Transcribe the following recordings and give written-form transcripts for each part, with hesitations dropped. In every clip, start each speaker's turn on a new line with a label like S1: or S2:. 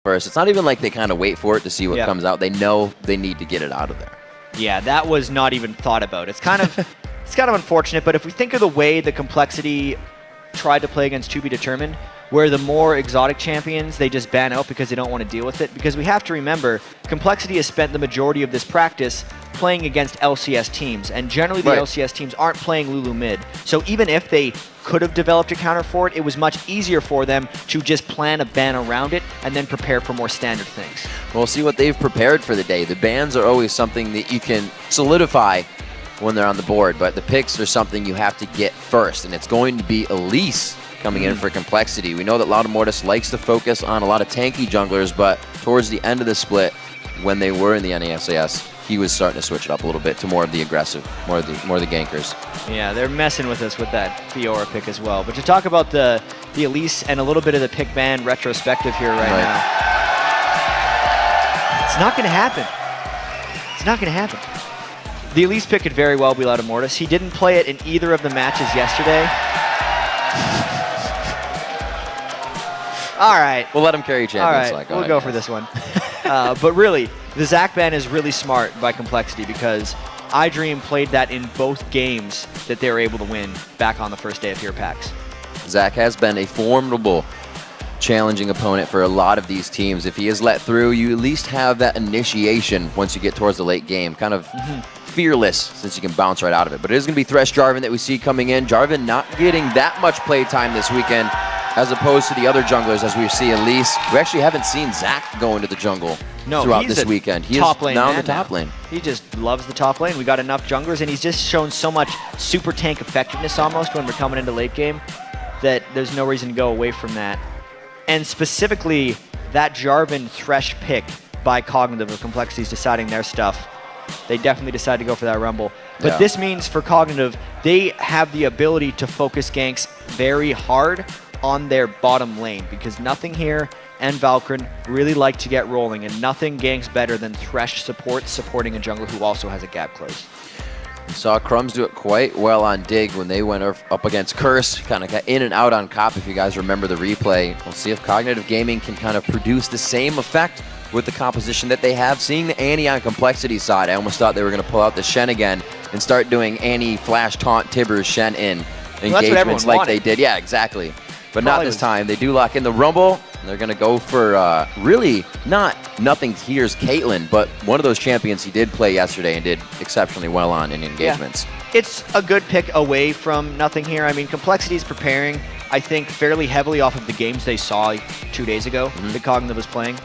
S1: first. It's not even like they kind of wait for it to see what comes out. They know they need to get it out of there.
S2: Yeah, that was not even thought about. It's kind of it's kind of unfortunate, but if we think of the way the complexity tried to play against To Be Determined, where the more exotic champions they just ban out because they don't want to deal with it, because we have to remember complexity has spent the majority of this practice playing against LCS teams, and generally the LCS teams aren't playing Lulu mid. So even if they could have developed a counter for it, it was much easier for them to just plan a ban around it and then prepare for more standard things.
S1: We'll see what they've prepared for the day. The bans are always something that you can solidify when they're on the board, but the picks are something you have to get first, and it's going to be Elise coming in for complexity. We know that Loudamortis likes to focus on a lot of tanky junglers, but towards the end of the split, when they were in the NASAS, he was starting to switch it up a little bit to more of the aggressive, more of the gankers. Yeah,
S2: they're messing with us with that Fiora pick as well. But to talk about the Elise and a little bit of the pick ban retrospective here right now, it's not going to happen. It's not going to happen. The Elise pick could very well be Loudamortis. He didn't play it in either of the matches yesterday. All right.
S1: We'll let him carry champions.
S2: All right, we'll go for this one. But really, the Zac ban is really smart by complexity because iDream played that in both games that they were able to win back on the first day of here PAX.
S1: Zac has been a formidable, challenging opponent for a lot of these teams. If he is let through, you at least have that initiation once you get towards the late game. Kind of fearless since you can bounce right out of it. But it is going to be Thresh Jarvan that we see coming in. Jarvan not getting that much play time this weekend as opposed to the other junglers as we see Elise. We actually haven't seen Zac go into the jungle throughout this weekend. He is now in the top lane.
S2: He just loves the top lane. We got enough junglers, and he's just shown so much super tank effectiveness almost when we're coming into late game that there's no reason to go away from that. And specifically, that Jarvan Thresh pick by Cognitive of Complexity's deciding their stuff. They definitely decided to go for that Rumble. But this means for Cognitive, they have the ability to focus ganks very hard on their bottom lane because Nothing Here and Valkyrin really like to get rolling, and nothing ganks better than Thresh supporting a jungler who also has a gap close.
S1: We saw Crumbs do it quite well on Dig when they went up against Curse, kind of got in and out on Cop if you guys remember the replay. We'll see if Cognitive Gaming can kind of produce the same effect with the composition that they have. Seeing the Annie on Complexity side, I almost thought they were going to pull out the Shen again and start doing Annie flash taunt Tibber Shen in engagements like they did. Yeah, exactly. But not this time. They do lock in the Rumble. And they're going to go for really not Nothing Here's Caitlyn, but one of those champions he did play yesterday and did exceptionally well on in engagements.
S2: Yeah. It's a good pick away from Nothing Here. I mean, Complexity is preparing, I think, fairly heavily off of the games they saw 2 days ago that Cognitive was playing,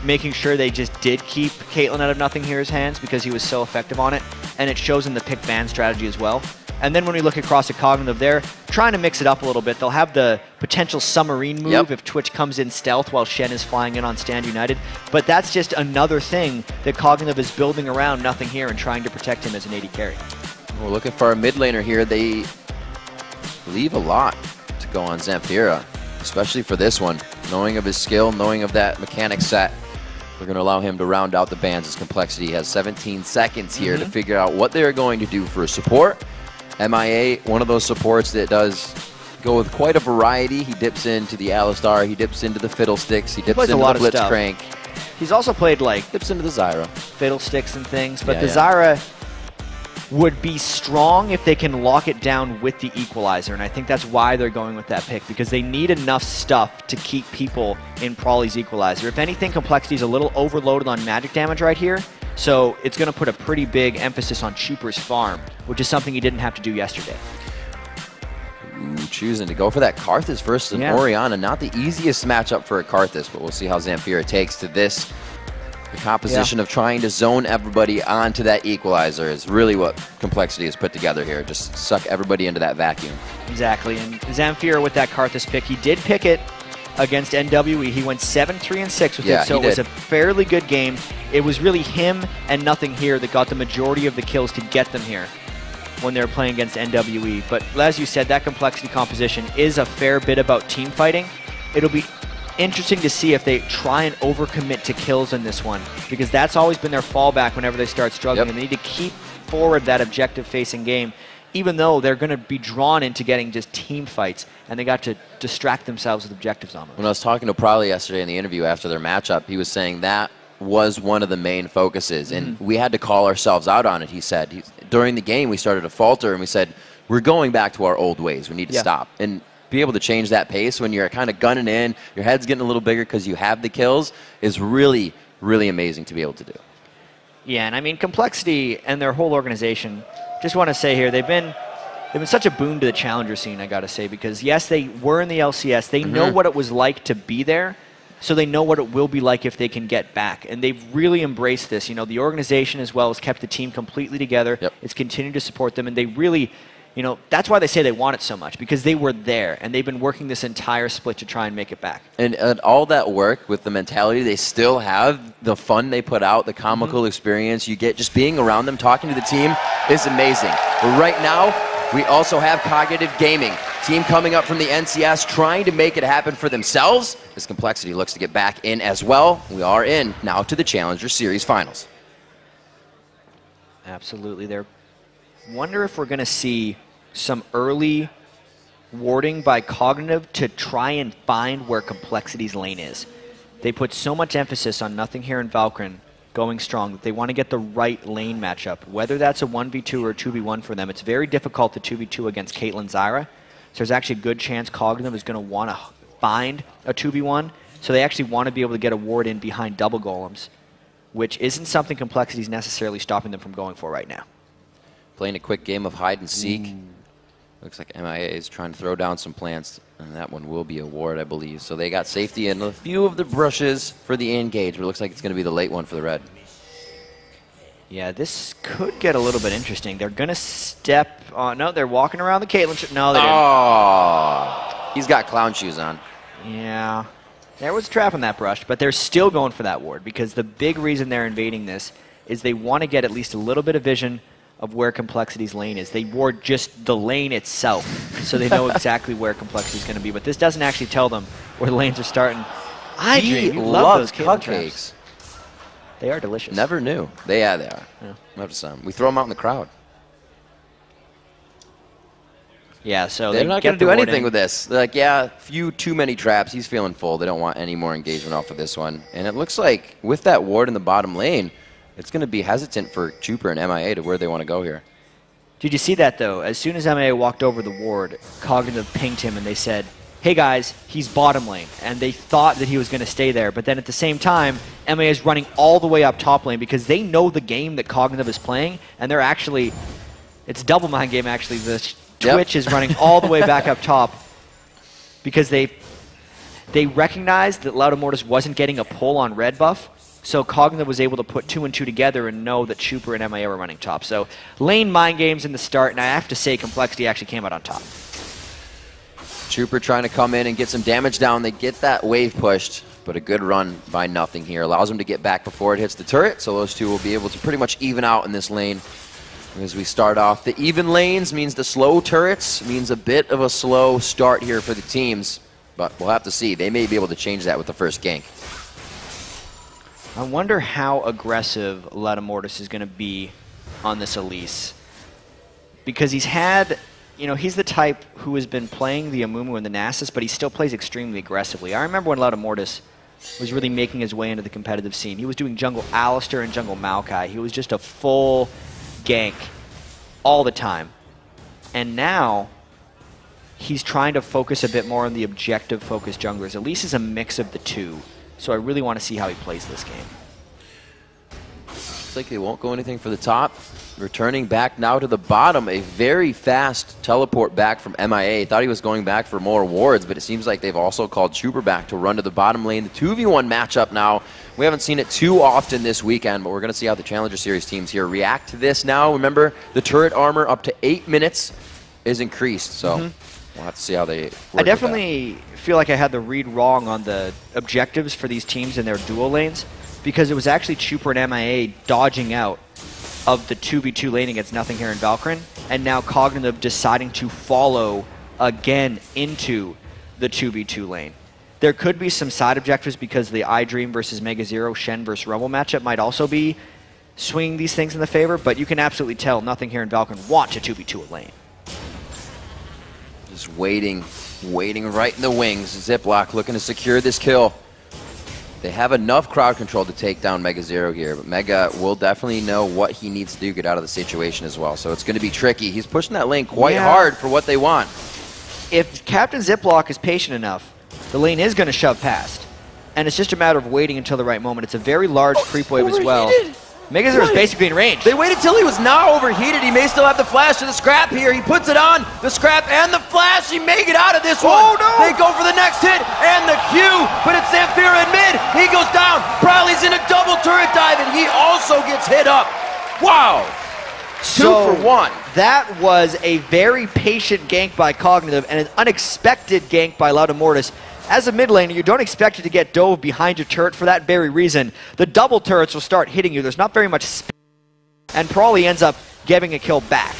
S2: making sure they just did keep Caitlyn out of Nothing Here's hands because he was so effective on it, and it shows in the pick ban strategy as well. And then when we look across at Cognitive, they're trying to mix it up a little bit. They'll have the potential submarine move if Twitch comes in stealth while Shen is flying in on Stand United. But that's just another thing that Cognitive is building around Nothing Here and trying to protect him as an AD carry.
S1: We're looking for a mid laner here. They leave a lot to go on Zamfira, especially for this one. Knowing of his skill, knowing of that mechanic set, we're going to allow him to round out the bans as Complexity has 17 seconds here to figure out what they're going to do for support. MIA, one of those supports that does go with quite a variety. He dips into the Alistar, he dips into the Fiddlesticks, he dips into the Blitzcrank.
S2: He's also played like
S1: dips into the Zyra.
S2: Fiddlesticks and things, but the Zyra would be strong if they can lock it down with the Equalizer, and I think that's why they're going with that pick, because they need enough stuff to keep people in Prawley's Equalizer. If anything, Complexity's a little overloaded on magic damage right here, so it's going to put a pretty big emphasis on Chuper's farm, which is something he didn't have to do yesterday.
S1: Choosing to go for that Karthus versus an Orianna. Not the easiest matchup for a Karthus, but we'll see how Zamfira takes to this. The composition of trying to zone everybody onto that Equalizer is really what Complexity has put together here. Just suck everybody into that vacuum.
S2: Exactly, and Zamfira with that Karthus pick, he did pick it against NWE. He went 7-3-6 with it, so it was a fairly good game. It was really him and Nothing Here that got the majority of the kills to get them here when they were playing against NWE. But as you said, that Complexity composition is a fair bit about team fighting. It'll be interesting to see if they try and overcommit to kills in this one, because that's always been their fallback whenever they start struggling, and they need to keep forward that objective-facing game. even though they're going to be drawn into getting just team fights, and they got to distract themselves with objectives almost.
S1: When I was talking to Prolly yesterday in the interview after their matchup, he was saying that was one of the main focuses, and we had to call ourselves out on it, he said. During the game, we started to falter, and we said, we're going back to our old ways. We need to stop. And be able to change that pace when you're kind of gunning in, your head's getting a little bigger because you have the kills, is really, really amazing to be able to do.
S2: Yeah, and I mean, compLexity and their whole organization, just want to say here, they've been such a boon to the challenger scene, I got to say, because yes, they were in the LCS. They know what it was like to be there, so they know what it will be like if they can get back. And they've really embraced this. You know, the organization as well has kept the team completely together. It's continued to support them, and they really, you know, that's why they say they want it so much, because they were there, and they've been working this entire split to try and make it back. And
S1: all that work with the mentality, they still have the fun they put out, the comical experience you get. Just being around them, talking to the team is amazing. But right now, we also have Cognitive Gaming, team coming up from the NCS, trying to make it happen for themselves, as compLexity looks to get back in as well. We are in now to the Challenger Series Finals.
S2: Absolutely. There. Wonder if we're going to see some early warding by Cognitive to try and find where compLexity's lane is. They put so much emphasis on Nothing Here in Valkyrin going strong that they want to get the right lane matchup. Whether that's a 1v2 or a 2v1 for them, it's very difficult to 2v2 against Caitlyn Zyra. So there's actually a good chance Cognitive is going to want to find a 2v1. So they actually want to be able to get a ward in behind double golems, which isn't something compLexity's necessarily stopping them from going for right now.
S1: Playing a quick game of hide and seek. Looks like MIA is trying to throw down some plants, and that one will be a ward, I believe. So they got safety in a few of the brushes for the engage, but it looks like it's going to be the late one for the red.
S2: Yeah, this could get a little bit interesting. They're going to step on. No, they're walking around the Caitlyn. No, they didn't.
S1: Oh, he's got clown shoes on.
S2: Yeah, there was a trap in that brush, but they're still going for that ward, because the big reason they're invading this is they want to get at least a little bit of vision of where compLexity's lane is. They ward just the lane itself, so they know exactly where compLexity's going to be. But this doesn't actually tell them where the lanes are starting. I love those cupcakes. They are delicious.
S1: Never knew. They are. Yeah. Love some. We throw them out in the crowd.
S2: Yeah, so
S1: they're not going to do anything with this. They're like, yeah, few too many traps. He's feeling full. They don't want any more engagement off of this one. And it looks like with that ward in the bottom lane, it's going to be hesitant for Chuper and MIA to where they want to go here.
S2: Did you see that, though? As soon as MIA walked over the ward, Cognitive pinged him, and they said, hey, guys, he's bottom lane. And they thought that he was going to stay there. But then at the same time, MIA is running all the way up top lane because they know the game that Cognitive is playing, and they're actually, it's double mind game, actually. The Twitch is running all the way back up top because they recognized that Loudamortis wasn't getting a pull on red buff. So Cognitive was able to put 2 and 2 together and know that Chuper and MIA were running top. So lane mind games in the start, and I have to say compLexity actually came out on top.
S1: Chuper trying to come in and get some damage down. They get that wave pushed, but a good run by Nothing here. Allows them to get back before it hits the turret, so those two will be able to pretty much even out in this lane. As we start off, the even lanes means the slow turrets, means a bit of a slow start here for the teams, but we'll have to see. They may be able to change that with the first gank.
S2: I wonder how aggressive Loudamortis is going to be on this Elise. Because he's had, you know, he's the type who has been playing the Amumu and the Nasus, but he still plays extremely aggressively. I remember when Loudamortis was really making his way into the competitive scene. He was doing jungle Alistar and jungle Maokai. He was just a full gank all the time. And now he's trying to focus a bit more on the objective-focused junglers. Elise is a mix of the two. So I really want to see how he plays this game.
S1: Looks like they won't go anything for the top. Returning back now to the bottom. A very fast teleport back from MIA. Thought he was going back for more wards, but it seems like they've also called Chuper back to run to the bottom lane. The 2v1 matchup now. We haven't seen it too often this weekend, but we're going to see how the Challenger Series teams here react to this now. Remember, the turret armor up to 8 minutes is increased, so we'll have to see how they work.
S2: I definitely feel like I had the read wrong on the objectives for these teams in their dual lanes, because it was actually Chuper and MIA dodging out of the 2v2 lane against Nothing Here in Valkyrin, and now Cognitive deciding to follow again into the 2v2 lane. There could be some side objectives because the iDream versus Mega Zero, Shen versus Rumble matchup might also be swinging these things in the favor, but you can absolutely tell Nothing Here in Valkyrin want to 2v2 a lane.
S1: Just waiting right in the wings. Ziploc looking to secure this kill. They have enough crowd control to take down Mega Zero here, but Mega will definitely know what he needs to do to get out of the situation as well. So it's going to be tricky. He's pushing that lane quite hard for what they want.
S2: If Captain Ziploc is patient enough, the lane is going to shove past. And it's just a matter of waiting until the right moment. It's a very large creep wave as well. Mega Zero is basically in range.
S1: They waited till he was not overheated. He may still have the flash to the scrap here. He puts it on, the scrap and the flash. He may get out of this one.
S2: Oh, no.
S1: They go for the next hit and the Q, but it's Zamfira in mid. He goes down. Prowley's in a double turret dive, and he also gets hit up. Wow.
S2: So
S1: 2 for 1.
S2: That was a very patient gank by Cognitive and an unexpected gank by Loudamortis. As a mid laner, you don't expect it to get dove behind your turret for that very reason. The double turrets will start hitting you. There's not very much space, and Prawley ends up getting a kill back.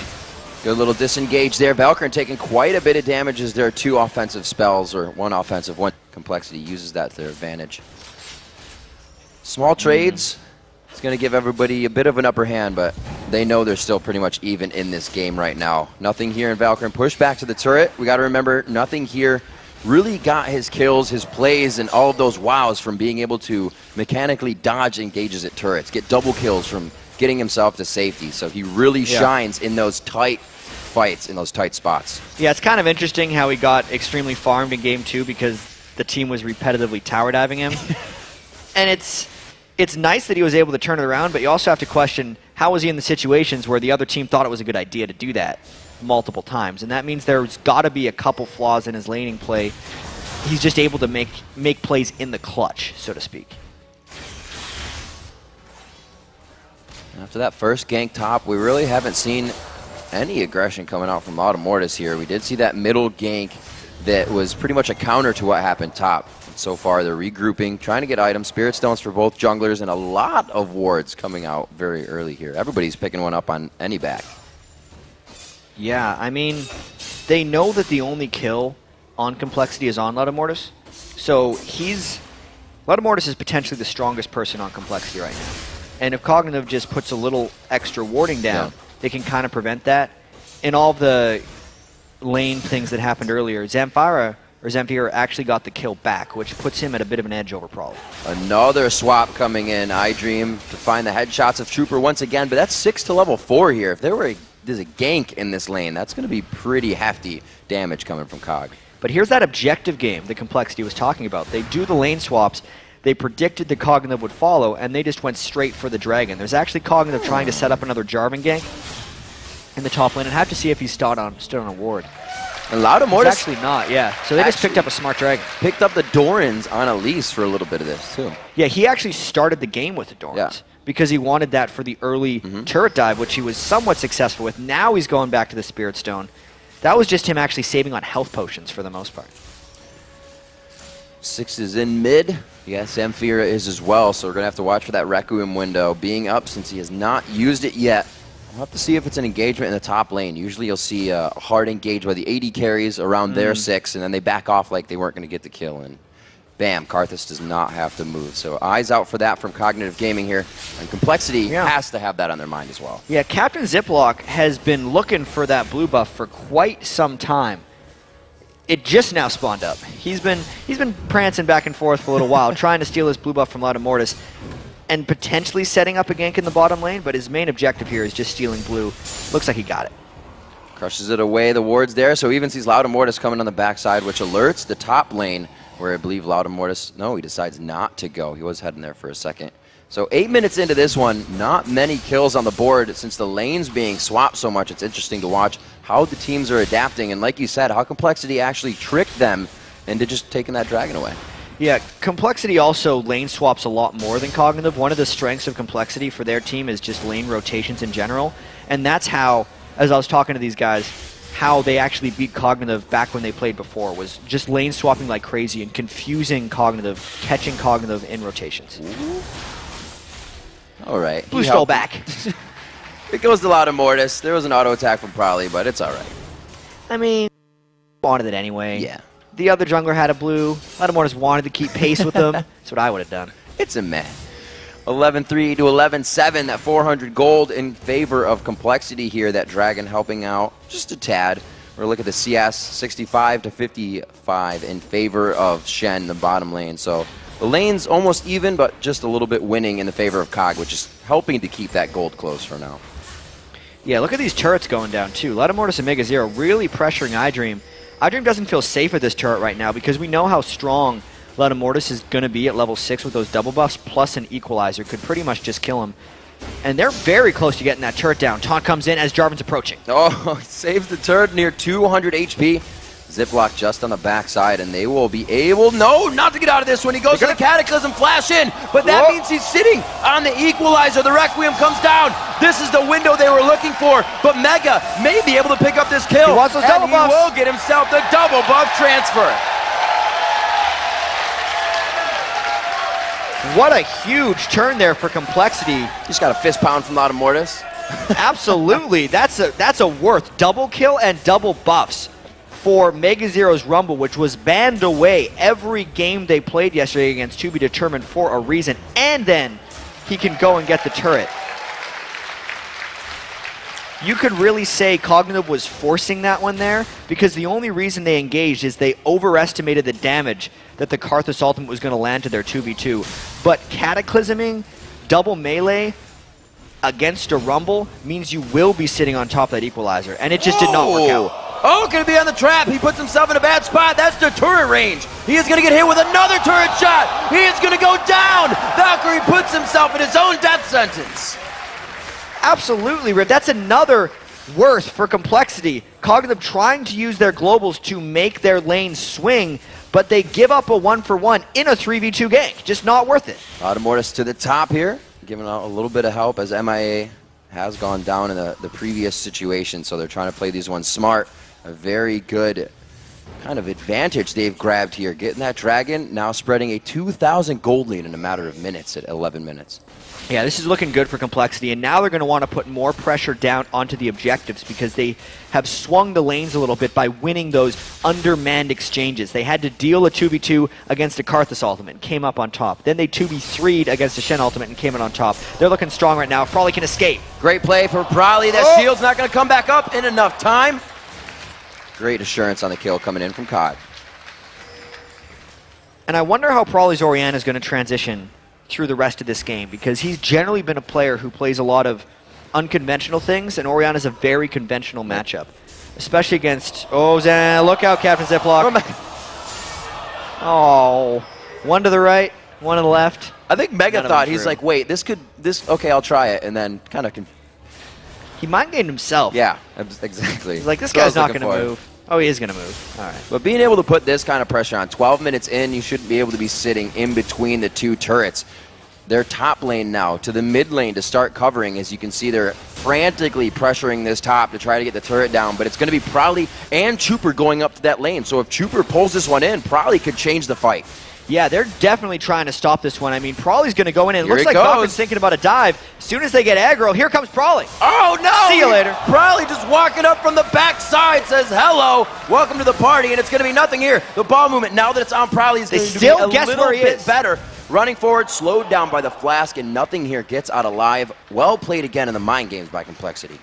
S1: Good little disengage there. Valkyrie taking quite a bit of damage as there are 2 offensive spells, or 1 offensive, 1 complexity. Uses that to their advantage. Small trades. It's going to give everybody a bit of an upper hand, but they know they're still pretty much even in this game right now. Nothing here in Valkyrie. Push back to the turret. We got to remember, nothing here really got his kills, his plays, and all of those wows from being able to mechanically dodge engages at turrets, get double kills from getting himself to safety. So he really shines in those tight fights, in those tight spots.
S2: Yeah, it's kind of interesting how he got extremely farmed in Game 2 because the team was repetitively tower diving him. And it's nice that he was able to turn it around, but you also have to question, how was he in the situations where the other team thought it was a good idea to do that multiple times? And that means there's got to be a couple flaws in his laning play. He's just able to make plays in the clutch, so to speak.
S1: After that first gank top, we really haven't seen any aggression coming out from Loudamortis here. We did see that middle gank that was pretty much a counter to what happened top. And so far, they're regrouping, trying to get items, Spirit Stones for both junglers, and a lot of wards coming out very early here. Everybody's picking one up on any back.
S2: Yeah, I mean, they know that the only kill on complexity is on Loudamortis. So Loudamortis is potentially the strongest person on complexity right now. And if Cognitive just puts a little extra warding down, they can kind of prevent that. In all of the lane things that happened earlier, Zamfira actually got the kill back, which puts him at a bit of an edge over Prawley.
S1: Another swap coming in. iDream to find the headshots of Trooper once again, but that's 6 to level 4 here. If there's a gank in this lane, that's going to be pretty hefty damage coming from COG.
S2: But here's that objective game that Complexity was talking about. They do the lane swaps. They predicted the Cognitive would follow, and they just went straight for the Dragon. There's actually Cognitive trying to set up another Jarvan gank in the top lane, and have to see if he stood on a ward.
S1: And Loudamortis
S2: actually not, yeah. So they just picked up a smart Dragon.
S1: Picked up the Dorans on Elise for a little bit of this, too.
S2: Yeah, he actually started the game with the Dorans because he wanted that for the early turret dive, which he was somewhat successful with. Now he's going back to the Spirit Stone. That was just him actually saving on health potions for the most part.
S1: 6 is in mid. Yes, Zamfira is as well, so we're going to have to watch for that Requiem window being up since he has not used it yet. We'll have to see if it's an engagement in the top lane. Usually you'll see a hard engage by the AD carries around their 6, and then they back off like they weren't going to get the kill. And bam, Karthus does not have to move. So eyes out for that from Cognitive Gaming here. And Complexity has to have that on their mind as well.
S2: Yeah, Captain Ziploc has been looking for that blue buff for quite some time. It just now spawned up. He's been prancing back and forth for a little while, trying to steal his blue buff from Loudamortis, and potentially setting up a gank in the bottom lane, but his main objective here is just stealing blue. Looks like he got it.
S1: Crushes it away, the ward's there, so even sees Loudamortis coming on the backside, which alerts the top lane, where I believe Loudamortis, no, he decides not to go. He was heading there for a second. So 8 minutes into this one, not many kills on the board. Since the lane's being swapped so much, it's interesting to watch how the teams are adapting, and like you said, how Complexity actually tricked them into just taking that dragon away.
S2: Yeah, Complexity also lane swaps a lot more than Cognitive. One of the strengths of Complexity for their team is just lane rotations in general, and that's how, as I was talking to these guys, how they actually beat Cognitive back when they played before, was just lane swapping like crazy and confusing Cognitive, catching Cognitive in rotations.
S1: All right.
S2: Blue stole back.
S1: It goes to Loudamortis. There was an auto attack from Prowley, but it's all right.
S2: I mean, wanted it anyway.
S1: Yeah.
S2: The other jungler had a blue. Loudamortis wanted to keep pace with them. That's what I would have done.
S1: It's a meh. 11-3 to 11-7. That 400 gold in favor of Complexity here. That dragon helping out just a tad. We're looking at the CS 65 to 55 in favor of Shen, the bottom lane. So the lane's almost even, but just a little bit winning in the favor of COG, which is helping to keep that gold close for now.
S2: Yeah, look at these turrets going down, too. Ledamortis and Mega Zero really pressuring iDream. iDream doesn't feel safe at this turret right now because we know how strong Ledamortis is going to be at level 6 with those double buffs, plus an equalizer. Could pretty much just kill him. And they're very close to getting that turret down. Taunt comes in as Jarvan's approaching.
S1: Oh, saves the turret near 200 HP. Ziploc just on the backside, and they will be able, no, not to get out of this one. He goes to the Cataclysm, flash in, but that means he's sitting on the equalizer. The Requiem comes down. This is the window they were looking for, but Mega may be able to pick up this kill.
S2: He wants those double buffs.
S1: He will get himself the double buff transfer.
S2: What a huge turn there for compLexity.
S1: Just got a fist pound from Ledamortis.
S2: Absolutely. That's a worth double kill and double buffs for Mega Zero's Rumble, which was banned away every game they played yesterday against To Be Determined for a reason, and then he can go and get the turret. You could really say Cognitive was forcing that one there, because the only reason they engaged is they overestimated the damage that the Karthus ultimate was going to land to their 2v2. But cataclysming double melee against a Rumble means you will be sitting on top of that equalizer, and it just did not work out.
S1: Oh, going to be on the trap. He puts himself in a bad spot. That's the turret range. He is going to get hit with another turret shot. He is going to go down. Valkyrie puts himself in his own death sentence.
S2: Absolutely, Rip. That's another worth for compLexity. Cognitive trying to use their globals to make their lane swing, but they give up a 1-for-1 in a 3v2 gank. Just not worth it.
S1: Ledamortis to the top here, giving out a little bit of help as MIA has gone down in the previous situation, so they're trying to play these ones smart. A very good kind of advantage they've grabbed here. Getting that dragon, now spreading a 2,000 gold lead in a matter of minutes at 11 minutes.
S2: Yeah, this is looking good for compLexity, and now they're going to want to put more pressure down onto the objectives because they have swung the lanes a little bit by winning those undermanned exchanges. They had to deal a 2v2 against a Karthus ultimate and came up on top. Then they 2v3'd against a Shen ultimate and came in on top. They're looking strong right now. Probably can escape.
S1: Great play for Probably. That shield's not going to come back up in enough time. Great assurance on the kill coming in from COG.
S2: And I wonder how Probably's Orianna is going to transition through the rest of this game, because he's generally been a player who plays a lot of unconventional things, and Orianna is a very conventional matchup, especially against, look out, Captain Ziploc. Oh, one to the right, one to the left.
S1: I think Mega thought, he's like, wait, okay, I'll try it, and then kind of
S2: he mind-gamed himself.
S1: Yeah, exactly.
S2: He's like, this guy's not going to move. Oh, he is going to move. All right.
S1: But being able to put this kind of pressure on, 12 minutes in, you shouldn't be able to be sitting in between the two turrets. Their top lane now to the mid lane to start covering. As you can see, they're frantically pressuring this top to try to get the turret down, but it's going to be Probably and Trooper going up to that lane. So if Trooper pulls this one in, Probably could change the fight.
S2: Yeah, they're definitely trying to stop this one. I mean, Probably's going to go in, and it looks like Falcon's thinking about a dive. As soon as they get aggro, here comes Probably.
S1: Oh, no!
S2: See you later.
S1: Probably just walking up from the backside, says, hello, welcome to the party, and it's going to be nothing here. The ball movement, now that it's on Probably, is going to be a little bit better. Running forward, slowed down by the flask, and nothing here gets out alive. Well played again in the mind games by compLexity.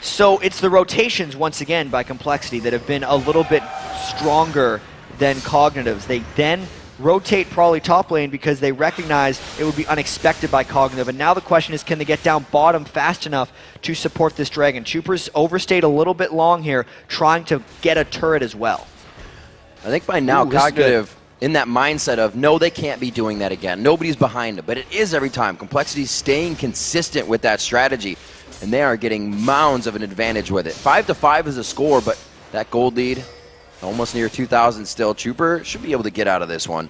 S2: So it's the rotations, once again, by compLexity that have been a little bit stronger than Cognitive's. They then rotate Probably top lane because they recognize it would be unexpected by Cognitive. And now the question is, can they get down bottom fast enough to support this dragon? Troopers overstayed a little bit long here, trying to get a turret as well.
S1: I think by now, Cognitive, in that mindset of, no, they can't be doing that again. Nobody's behind them, but it is every time. compLexity's staying consistent with that strategy, and they are getting mounds of an advantage with it. 5-5 is a score, but that gold lead, almost near 2,000 still. Trooper should be able to get out of this one.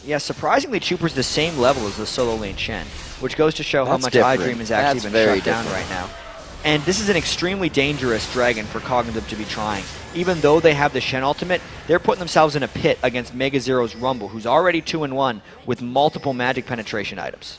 S2: Yeah, surprisingly, Trooper's the same level as the solo lane Shen, which goes to show how much iDream has actually been shut down right now. And this is an extremely dangerous dragon for Cognitive to be trying. Even though they have the Shen ultimate, they're putting themselves in a pit against Mega Zero's Rumble, who's already 2-1 with multiple magic penetration items.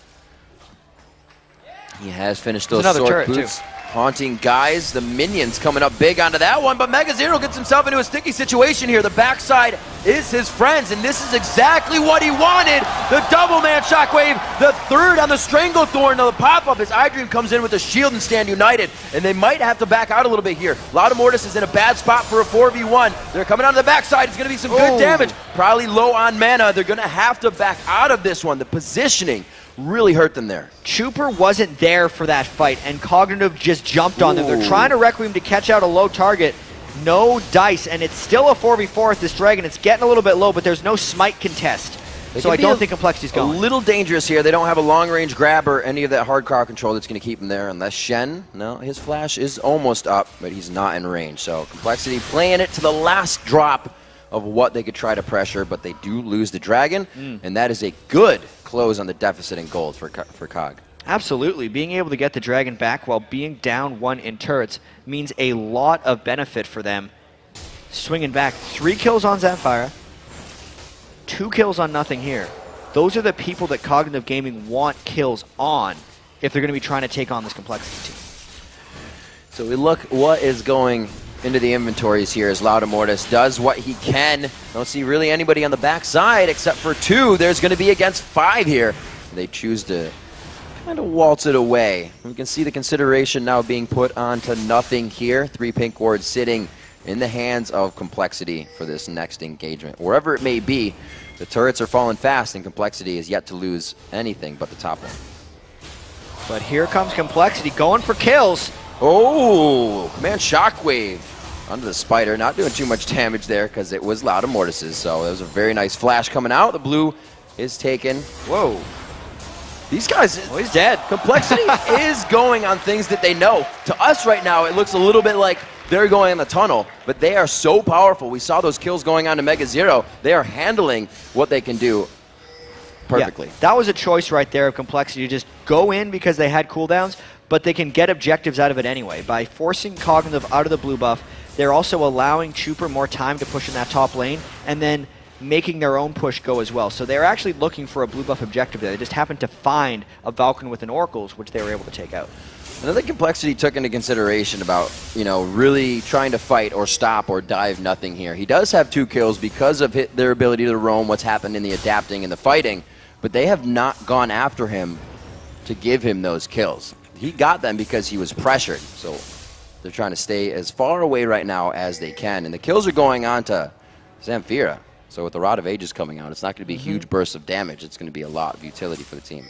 S1: He has finished those sword boots. Haunting guys, the minions coming up big onto that one, but Mega Zero gets himself into a sticky situation here. The backside is his friends, and this is exactly what he wanted. The double man shockwave, the third on the Stranglethorn, the pop-up as iDream comes in with the shield and stand united, and they might have to back out a little bit here. Loudamortis is in a bad spot for a 4v1. They're coming on the backside. It's going to be some good damage. Probably low on mana. They're going to have to back out of this one. The positioning really hurt them there.
S2: Chuper wasn't there for that fight, and Cognitive just jumped on them. They're trying to Requiem to catch out a low target. No dice, and it's still a 4v4 with this Dragon. It's getting a little bit low, but there's no smite contest. So I don't think Complexity's going.
S1: A little dangerous here. They don't have a long-range grab or any of that hard crowd control that's going to keep him there, unless Shen, no, his flash is almost up, but he's not in range. So Complexity playing it to the last drop of what they could try to pressure, but they do lose the Dragon, and that is a good close on the deficit in gold for COG.
S2: Absolutely. Being able to get the Dragon back while being down 1 in turrets means a lot of benefit for them. Swinging back 3 kills on Zamfira, 2 kills on Nothing here. Those are the people that Cognitive Gaming want kills on if they're going to be trying to take on this Complexity team.
S1: So we look what is going into the inventories here as Loudamortis does what he can. Don't see really anybody on the backside except for 2. There's going to be against 5 here. They choose to kind of waltz it away. We can see the consideration now being put onto Nothing here. 3 pink wards sitting in the hands of Complexity for this next engagement. Wherever it may be, the turrets are falling fast and Complexity is yet to lose anything but the top one.
S2: But here comes Complexity going for kills.
S1: Oh, Command Shockwave onto the Spider. Not doing too much damage there because it was Loudamortis's. So that was a very nice flash coming out. The blue is taken. Whoa. These guys,
S2: he's dead.
S1: Complexity is going on things that they know. To us right now, it looks a little bit like they're going in the tunnel, but they are so powerful. We saw those kills going on to Mega Zero. They are handling what they can do perfectly.
S2: Yeah, that was a choice right there of Complexity to just go in because they had cooldowns, but they can get objectives out of it anyway. By forcing Cognitive out of the blue buff, they're also allowing Chuper more time to push in that top lane, and then making their own push go as well. So they're actually looking for a blue buff objective there. They just happened to find a Valken with an Oracles, which they were able to take out.
S1: Another Complexity took into consideration about, you know, really trying to fight or stop or dive Nothing here. He does have 2 kills because of their ability to roam, what's happened in the adapting and the fighting, but they have not gone after him to give him those kills. He got them because he was pressured. So they're trying to stay as far away right now as they can. And the kills are going on to Zamfira. So with the Rod of Ages coming out, it's not going to be huge bursts of damage. It's going to be a lot of utility for the team.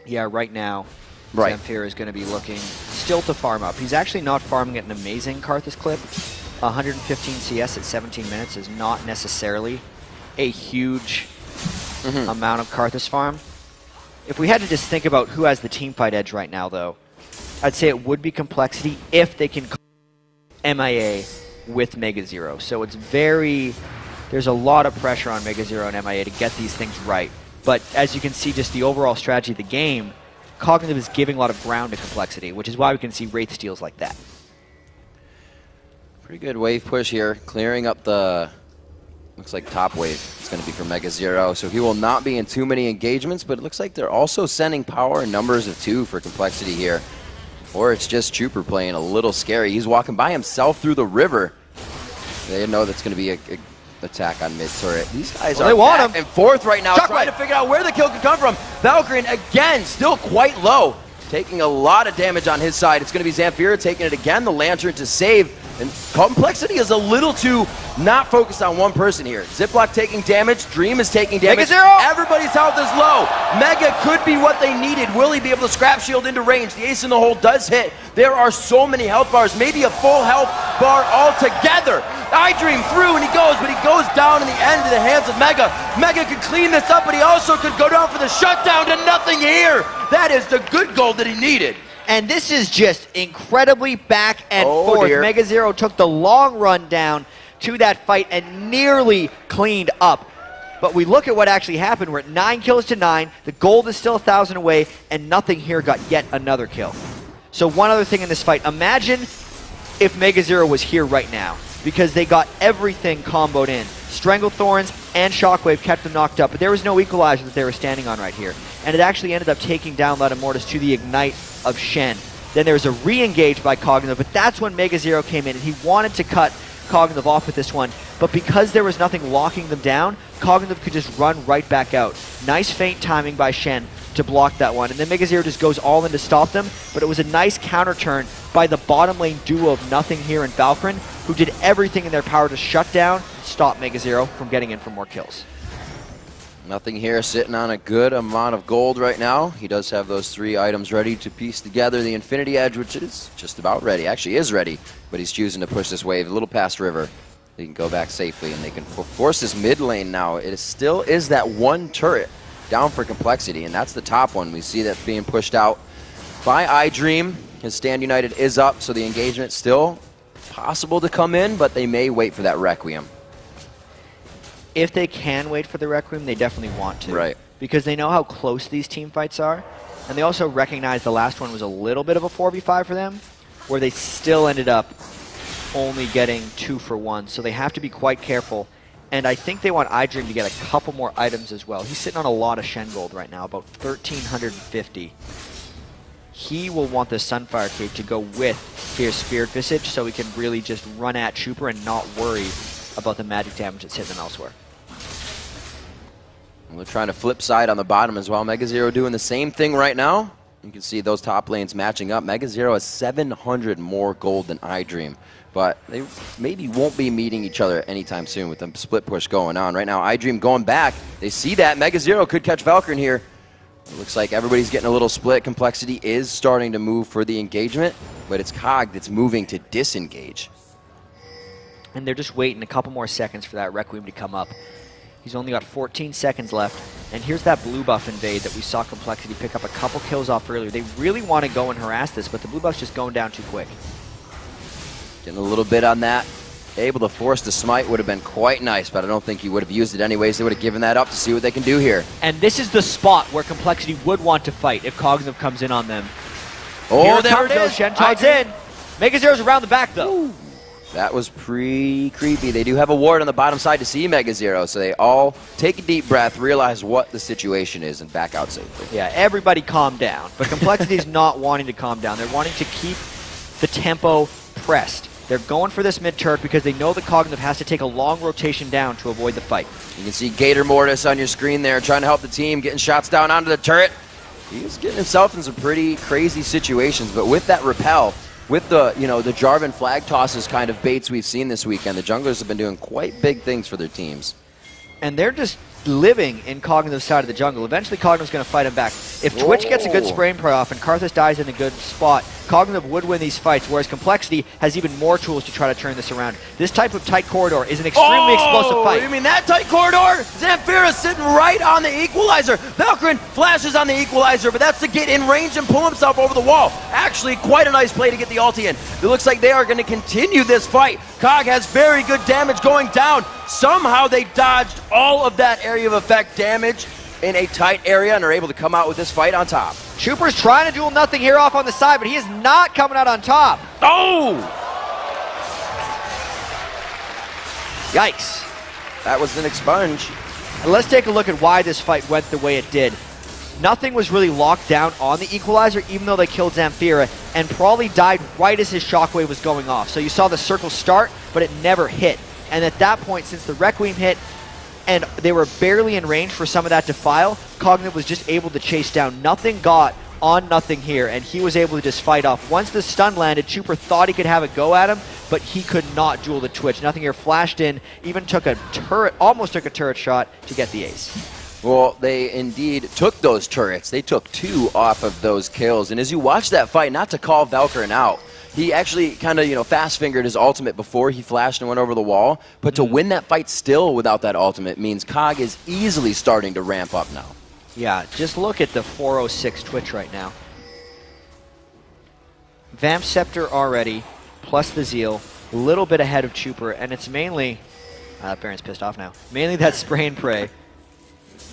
S2: Yeah, right now, Zamfira is going to be looking still to farm up. He's actually not farming at an amazing Karthus clip. 115 CS at 17 minutes is not necessarily a huge amount of Karthus farm. If we had to just think about who has the teamfight edge right now, though, I'd say it would be Complexity if they can MIA with Mega Zero. So it's there's a lot of pressure on Mega Zero and MIA to get these things right. But as you can see, just the overall strategy of the game, Cognitive is giving a lot of ground to Complexity, which is why we can see Wraith steals like that.
S1: Pretty good wave push here, clearing up the, looks like top wave. It's going to be for Mega Zero, so he will not be in too many engagements, but it looks like they're also sending power in numbers of 2 for Complexity here. Or it's just Chuper playing a little scary. He's walking by himself through the river. They know that's going to be a attack on mid turret. These guys are back and forth right now, trying to figure out where the kill could come from. Valkyrie again, still quite low, taking a lot of damage on his side. It's going to be Zamfira taking it again, the Lantern to save. And Complexity is a little too not focused on one person here. Ziploc taking damage, Dream is taking damage.
S2: Mega Zero!
S1: Everybody's health is low. Mega could be what they needed. Will he be able to scrap shield into range? The ace in the hole does hit. There are so many health bars, maybe a full health bar altogether. iDream through and he goes, but he goes down in the end to the hands of Mega. Mega could clean this up, but he also could go down for the shutdown to Nothing here. That is the good gold that he needed.
S2: And this is just incredibly back and forth.
S1: Dear.
S2: Mega Zero took the long run down to that fight and nearly cleaned up. But we look at what actually happened. We're at 9 kills to 9. The gold is still 1,000 away, and Nothing here got yet another kill. So one other thing in this fight. Imagine if Mega Zero was here right now, because they got everything comboed in. Stranglethorns and Shockwave kept them knocked up, but there was no equalizer that they were standing on right here. And it actually ended up taking down Loudamortis to the Ignite of Shen. Then there was a re-engage by Cognitive, but that's when Mega Zero came in, and he wanted to cut Cognitive off with this one. But because there was nothing locking them down, Cognitive could just run right back out. Nice feint timing by Shen to block that one. And then Mega Zero just goes all in to stop them, but it was a nice counter turn by the bottom lane duo of Nothing Here and Valkyrin, who did everything in their power to shut down and stop Mega Zero from getting in for more kills.
S1: Nothing Here sitting on a good amount of gold right now. He does have those 3 items ready to piece together the Infinity Edge, which is just about ready. Actually is ready, but he's choosing to push this wave a little past River. They can go back safely, and they can force this mid lane now. It still is that one turret down for compLexity, and that's the top one. We see that being pushed out by iDream. His Stand United is up, so the engagement still possible to come in, but they may wait for that Requiem.
S2: If they can wait for the Requiem, they definitely want to.
S1: Right.
S2: Because they know how close these team fights are, and they also recognize the last one was a little bit of a 4v5 for them, where they still ended up only getting 2 for 1, so they have to be quite careful. And I think they want iDream to get a couple more items as well. He's sitting on a lot of Shen gold right now, about 1,350. He will want the Sunfire Cape to go with Fierce Spirit Visage, so he can really just run at Trooper and not worry about the magic damage that's hitting them elsewhere.
S1: And they're trying to flip side on the bottom as well. Mega Zero doing the same thing right now. You can see those top lanes matching up. Mega Zero has 700 more gold than iDream, but they maybe won't be meeting each other anytime soon with the split push going on. Right now, iDream going back. They see that. Mega Zero could catch Valkyrin here. It looks like everybody's getting a little split. compLexity is starting to move for the engagement, but it's COG that's moving to disengage.
S2: And they're just waiting a couple more seconds for that Requiem to come up. He's only got 14 seconds left. And here's that blue buff invade that we saw compLexity pick up a couple kills off earlier. They really want to go and harass this, but the blue buff's just going down too quick.
S1: Getting a little bit on that. Able to force the smite would have been quite nice, but I don't think he would have used it anyways. They would have given that up to see what they can do here.
S2: And this is the spot where compLexity would want to fight if Cognitive comes in on them.
S1: Oh,
S2: here
S1: there it is.
S2: Shen tags in. Mega Zero's around the back, though.
S1: Ooh. That was pretty creepy. They do have a ward on the bottom side to see Mega Zero, so they all take a deep breath, realize what the situation is, and back out safely.
S2: Yeah, everybody calm down. But compLexity is not wanting to calm down. They're wanting to keep the tempo pressed. They're going for this mid-turret because they know that Cognitive has to take a long rotation down to avoid the fight.
S1: You can see Gator Mortis on your screen there, trying to help the team, getting shots down onto the turret. He's getting himself in some pretty crazy situations, but with that repel, with the, the Jarvan flag tosses kind of baits we've seen this weekend, the junglers have been doing quite big things for their teams.
S2: And they're just living in Cognitive's side of the jungle. Eventually, Cognitive's going to fight him back. If Twitch gets a good Sprain Pry off and Karthus dies in a good spot, Cognitive would win these fights, whereas compLexity has even more tools to try to turn this around. This type of tight corridor is an extremely explosive fight.
S1: You mean that tight corridor? Zamfira sitting right on the equalizer. Valkyrin flashes on the equalizer, but that's to get in range and pull himself over the wall. Actually, quite a nice play to get the ulti in. It looks like they are going to continue this fight. COG has very good damage going down. Somehow they dodged all of that area of effect damage in a tight area and are able to come out with this fight on top.
S2: Trooper's trying to duel Nothing Here off on the side, but he is not coming out on top.
S1: Oh!
S2: Yikes.
S1: That was an expunge.
S2: And let's take a look at why this fight went the way it did. Nothing was really locked down on the equalizer, even though they killed Zamfira, and Prawley died right as his shockwave was going off. So you saw the circle start, but it never hit. And at that point, since the Requiem hit, and they were barely in range for some of that defile, Cognitive was just able to chase down. Nothing got on Nothing Here, and he was able to just fight off. Once the stun landed, Trooper thought he could have a go at him, but he could not duel the Twitch. Nothing Here flashed in, even took a turret, almost took a turret shot to get the ace.
S1: Well, they indeed took those turrets. They took 2 off of those kills, and as you watch that fight, not to call Valkyrin out, he actually kind of, fast-fingered his ultimate before he flashed and went over the wall. But to win that fight still without that ultimate means COG is easily starting to ramp up now.
S2: Yeah, just look at the 406 Twitch right now. Vamp Scepter already, plus the Zeal, a little bit ahead of Trooper, and it's mainly... Baron's pissed off now. Mainly that Spray and Pray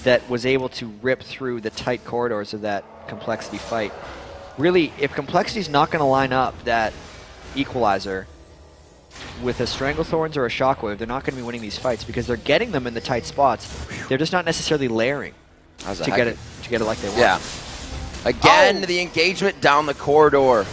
S2: that was able to rip through the tight corridors of that compLexity fight. Really, if compLexity's not going to line up that equalizer with a Stranglethorns or a Shockwave, they're not going to be winning these fights because they're getting them in the tight spots. They're just not necessarily layering to get it like they want.
S1: Yeah. Again, the engagement down the corridor.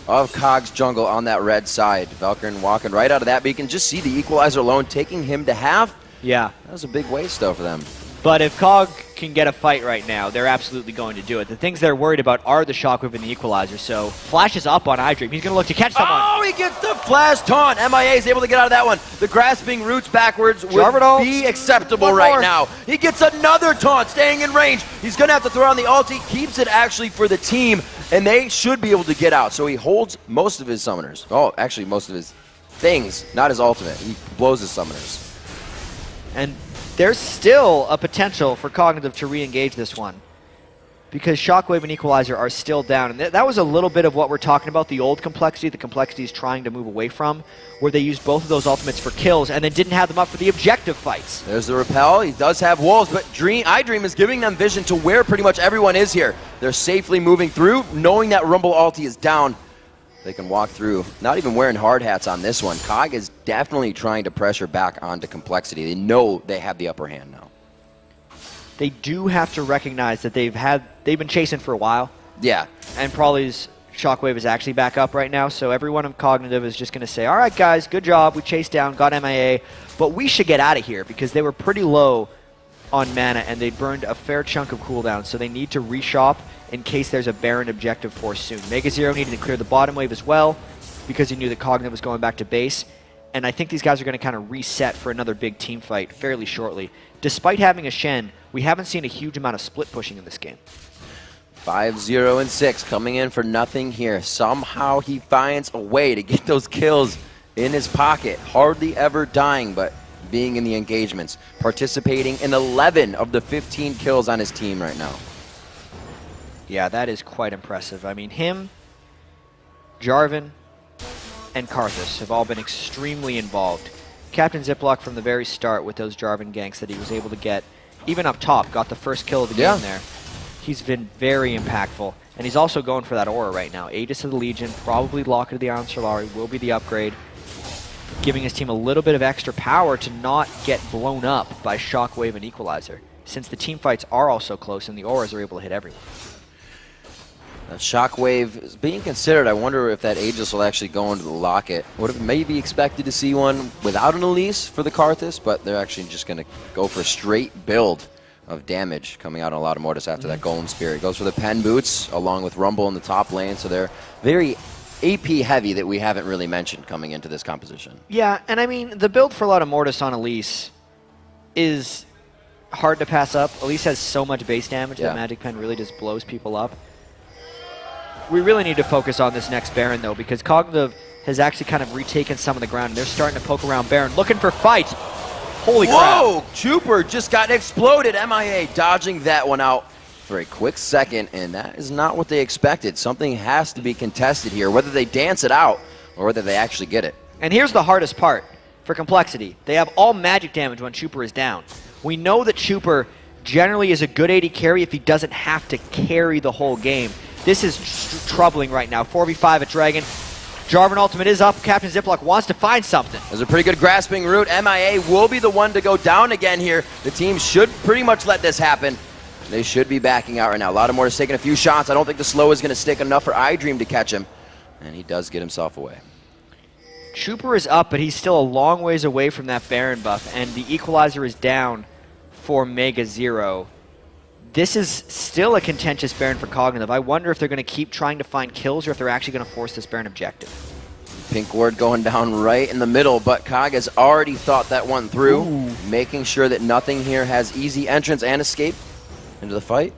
S1: of COG's jungle on that red side. Valkyrin walking right out of that, but you can just see the equalizer alone taking him to half.
S2: Yeah.
S1: That was a big waste, though, for them.
S2: But if COG can get a fight right now, they're absolutely going to do it. The things they're worried about are the shockwave and the equalizer. So Flash is up on iDream. He's going to look to catch someone.
S1: Oh, he gets the flash taunt. MIA is able to get out of that one. The grasping roots backwards would be acceptable right now. He gets another taunt, staying in range. He's going to have to throw on the ult. He keeps it actually for the team, and they should be able to get out. So he holds most of his summoners. Oh, actually most of his things, not his ultimate. He blows his summoners.
S2: And there's still a potential for Cognitive to re-engage this one, because Shockwave and Equalizer are still down. And that was a little bit of what we're talking about, the old complexity, the complexity is trying to move away from, where they used both of those ultimates for kills and then didn't have them up for the objective fights.
S1: There's the repel. He does have wolves, but iDream is giving them vision to where pretty much everyone is here. They're safely moving through, knowing that Rumble ulti is down. They can walk through, not even wearing hard hats on this one. COG is definitely trying to pressure back onto complexity. They know they have the upper hand now.
S2: They do have to recognize that they've been chasing for a while.
S1: Yeah.
S2: And Probably's Shockwave is actually back up right now, so everyone of Cognitive is just going to say, all right, guys, good job. We chased down, got MIA, but we should get out of here because they were pretty low on mana and they burned a fair chunk of cooldown, so they need to reshop in case there's a Baron objective force soon. Mega Zero needed to clear the bottom wave as well because he knew that Cognitive was going back to base. And I think these guys are going to kind of reset for another big team fight fairly shortly. Despite having a Shen, we haven't seen a huge amount of split pushing in this game.
S1: 5-0 and 6 coming in for nothing here. Somehow he finds a way to get those kills in his pocket. Hardly ever dying, but being in the engagements. Participating in 11 of the 15 kills on his team right now.
S2: Yeah, that is quite impressive. I mean, him, Jarvan, and Karthus have all been extremely involved. Captain Ziploc from the very start with those Jarvan ganks that he was able to get, even up top, got the first kill of the game there. He's been very impactful, and he's also going for that aura right now. Aegis of the Legion, probably Locket of the Iron Solari will be the upgrade, giving his team a little bit of extra power to not get blown up by Shockwave and Equalizer, since the team fights are also close and the auras are able to hit everyone.
S1: Shockwave is being considered. I wonder if that Aegis will actually go into the Locket. Would have maybe expected to see one without an Elise for the Karthus, but they're actually just going to go for a straight build of damage coming out on a lot of Mortis after that Golden Spirit. Goes for the Pen Boots along with Rumble in the top lane, so they're very AP heavy that we haven't really mentioned coming into this composition.
S2: Yeah, and I mean, the build for a lot of Mortis on Elise is hard to pass up. Elise has so much base damage that Magic Pen really just blows people up. We really need to focus on this next Baron, though, because Cognitive has actually kind of retaken some of the ground, and they're starting to poke around Baron, looking for fights. Holy crap.
S1: Whoa! Chuper just got exploded. MIA dodging that one out for a quick second, and that is not what they expected. Something has to be contested here, whether they dance it out or whether they actually get it.
S2: And here's the hardest part for complexity. They have all magic damage when Chuper is down. We know that Chuper generally is a good AD carry if he doesn't have to carry the whole game. This is troubling right now. 4v5 at Dragon. Jarvan ultimate is up. Captain Ziploc wants to find something.
S1: There's a pretty good grasping route. MIA will be the one to go down again here. The team should pretty much let this happen. They should be backing out right now. A lot of Mortis taking a few shots. I don't think the slow is going to stick enough for iDream to catch him. And he does get himself away.
S2: Chuper is up, but he's still a long ways away from that Baron buff. And the Equalizer is down for Mega Zero. This is still a contentious Baron for Cognitive. I wonder if they're going to keep trying to find kills or if they're actually going to force this Baron objective.
S1: Pink Ward going down right in the middle, but COG has already thought that one through, making sure that nothing here has easy entrance and escape into the fight.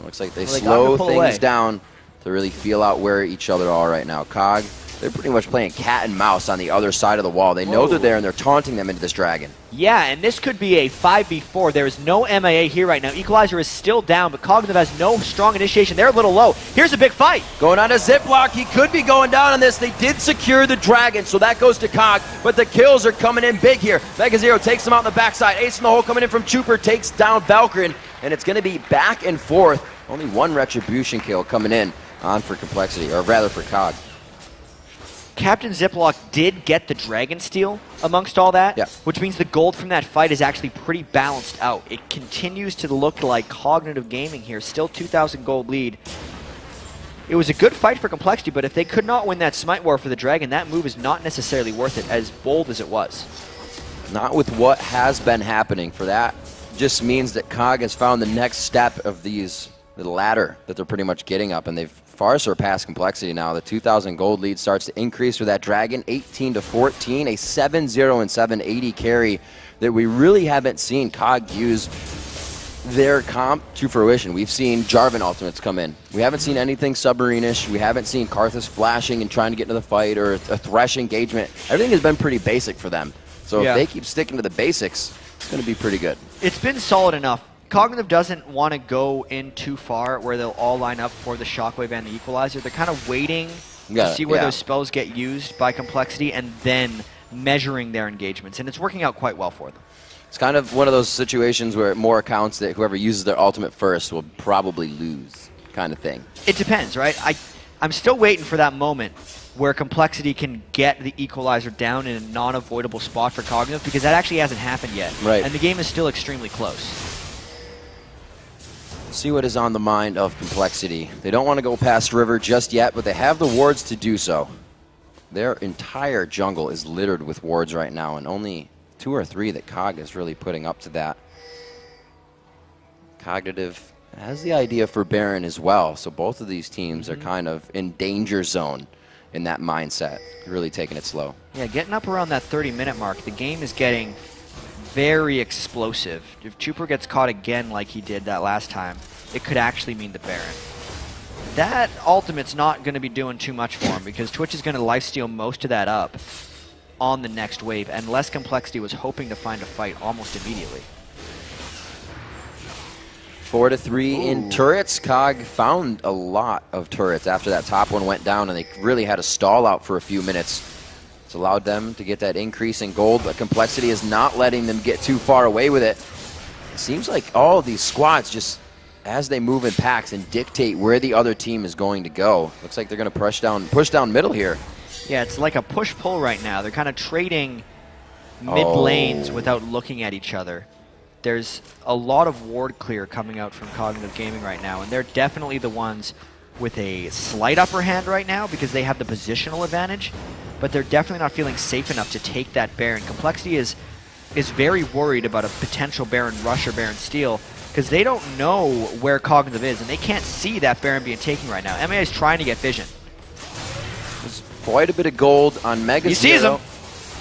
S1: Looks like they slow things down to really feel out where each other are right now. COG, they're pretty much playing cat and mouse on the other side of the wall. They know they're there, and they're taunting them into this dragon.
S2: Yeah, and this could be a 5v4. There is no MIA here right now. Equalizer is still down, but Cognitive has no strong initiation. They're a little low. Here's a big fight.
S1: Going on to Ziploc. He could be going down on this. They did secure the dragon, so that goes to COG, but the kills are coming in big here. Mega Zero takes them out in the backside. Ace in the hole coming in from Chuper, takes down Valkyrin, and it's going to be back and forth. Only one Retribution kill coming in on for complexity, or rather for COG.
S2: Captain Ziploc did get the Dragon Steal amongst all that, which means the gold from that fight is actually pretty balanced out. It continues to look like Cognitive Gaming here, still 2,000 gold lead. it was a good fight for compLexity, but if they could not win that Smite War for the Dragon, that move is not necessarily worth it, as bold as it was.
S1: Not with what has been happening. For that, just means that COG has found the next step of the ladder that they're pretty much getting up, and they've far surpassed compLexity now. The 2,000 gold lead starts to increase for that Dragon, 18-14, a 7-0 and 780 carry that we really haven't seen COG use their comp to fruition. We've seen Jarvan ultimates come in. We haven't seen anything submarine-ish. We haven't seen Karthus flashing and trying to get into the fight, or a Thresh engagement. Everything has been pretty basic for them. So if they keep sticking to the basics, it's going to be pretty good.
S2: It's been solid enough. Cognitive doesn't want to go in too far where they'll all line up for the Shockwave and the Equalizer. They're kind of waiting to see where those spells get used by compLexity and then measuring their engagements. And it's working out quite well for them.
S1: It's kind of one of those situations where it more accounts that whoever uses their ultimate first will probably lose, kind of thing.
S2: It depends, right? I'm still waiting for that moment where compLexity can get the Equalizer down in a non-avoidable spot for Cognitive, because that actually hasn't happened yet.
S1: Right.
S2: And the game is still extremely close.
S1: See what is on the mind of compLexity. They don't want to go past River just yet, but they have the wards to do so. Their entire jungle is littered with wards right now, and only 2 or 3 that COG is really putting up to that. Cognitive has the idea for Baron as well, so both of these teams are kind of in danger zone in that mindset, really taking it slow.
S2: Yeah, getting up around that 30-minute mark, the game is getting very explosive. If Chuper gets caught again like he did that last time, it could actually mean the Baron. That ultimate's not going to be doing too much for him, because Twitch is going to lifesteal most of that up on the next wave, unless compLexity was hoping to find a fight almost immediately.
S1: 4-3 in turrets. COG found a lot of turrets after that top one went down, and they really had a stall out for a few minutes. It's allowed them to get that increase in gold, but compLexity is not letting them get too far away with it. It seems like all of these squads, just as they move in packs and dictate where the other team is going to go. Looks like they're going to push down middle here.
S2: Yeah, it's like a push-pull right now. They're kind of trading mid-lanes without looking at each other. There's a lot of ward clear coming out from Cognitive Gaming right now, and they're definitely the ones with a slight upper hand right now because they have the positional advantage, but they're definitely not feeling safe enough to take that Baron. compLexity is very worried about a potential Baron rush or Baron steal because they don't know where Cognitive is, and they can't see that Baron being taken right now. MIA is trying to get vision.
S1: There's quite a bit of gold on Mega
S2: He sees him.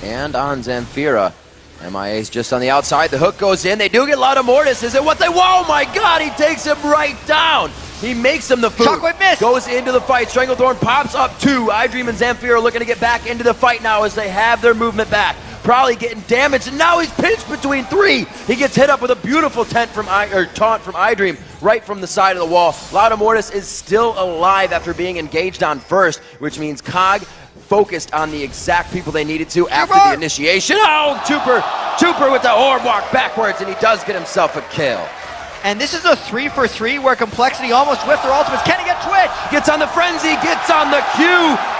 S1: And on Zamfira. MIA's just on the outside. The hook goes in. They do get a lot of Mortis. Is it what they want? Oh my god, he takes him right down. He makes him the food.
S2: Shockwave miss.
S1: Goes into the fight. Stranglethorn pops up 2. iDream and Zamfira looking to get back into the fight now as they have their movement back. Probably getting damaged, and now he's pinched between 3. He gets hit up with a beautiful taunt from iDream right from the side of the wall. Lauda Mortis is still alive after being engaged on first, which means COG focused on the exact people they needed to after the initiation. Oh, Chuper with the orb walk backwards, and he does get himself a kill.
S2: And this is a 3-for-3 where compLexity almost whiffed their ultimates. Can he get Twitch?
S1: Gets on the frenzy, gets on the Q.